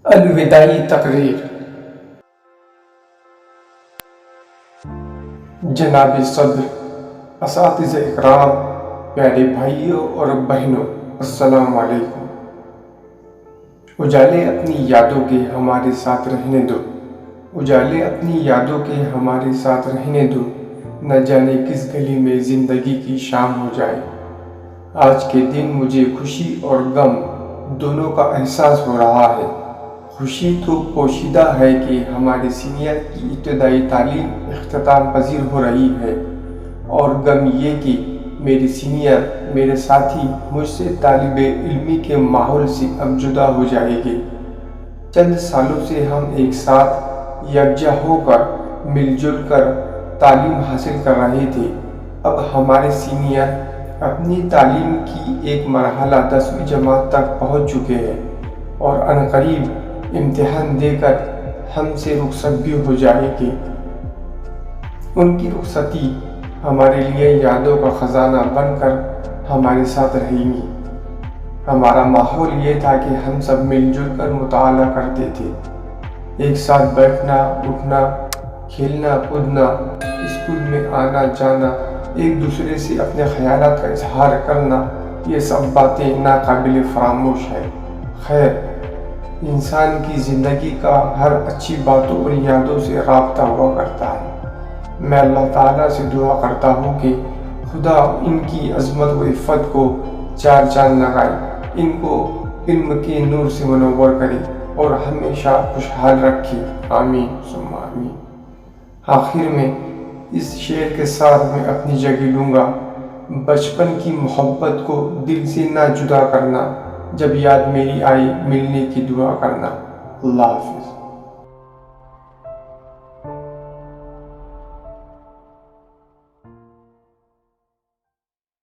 الوداعی تقریر۔ جناب صدر، اساتذہ اکرام، پیارے بھائیوں اور بہنوں، السلام علیکم۔ اجالے اپنی یادوں کے ہمارے ساتھ رہنے دو، اجالے اپنی یادوں کے ہمارے ساتھ رہنے دو، نہ جانے کس گلی میں زندگی کی شام ہو جائے۔ آج کے دن مجھے خوشی اور غم دونوں کا احساس ہو رہا ہے۔ خوشی تو پوشیدہ ہے کہ ہمارے سینئر کی ابتدائی تعلیم اختتام پذیر ہو رہی ہے، اور غم یہ کہ میرے سینئر، میرے ساتھی مجھ سے طالب علمی کے ماحول سے اب جدا ہو جائیں گے۔ چند سالوں سے ہم ایک ساتھ یکجا ہو کر، مل جل کر تعلیم حاصل کر رہے تھے۔ اب ہمارے سینئر اپنی تعلیم کی ایک مرحلہ 10ویں جماعت تک پہنچ چکے ہیں، اور عنقریب امتحان دے کر ہم سے رخصت بھی ہو جائیں گے۔ ان کی رخصتی ہمارے لیے یادوں کا خزانہ بن کر ہمارے ساتھ رہے گی۔ ہمارا ماحول یہ تھا کہ ہم سب مل جل کر مطالعہ کرتے تھے، ایک ساتھ بیٹھنا اٹھنا، کھیلنا کودنا، اسکول میں آنا جانا، ایک دوسرے سے اپنے خیالات کا اظہار کرنا، یہ سب باتیں ناقابل فراموش ہیں۔ خیر، انسان کی زندگی کا ہر اچھی باتوں اور یادوں سے رابطہ ہوا کرتا ہے۔ میں اللہ تعالیٰ سے دعا کرتا ہوں کہ خدا ان کی عظمت و عفت کو چار چاند لگائے، ان کو علم کے نور سے منور کرے اور ہمیشہ خوشحال رکھے، آمین ثم آمین۔ آخر میں اس شعر کے ساتھ میں اپنی جگہ لوں گا: بچپن کی محبت کو دل سے نہ جدا کرنا، جب یاد میری آئی ملنے کی دعا کرنا۔ اللہ حافظ۔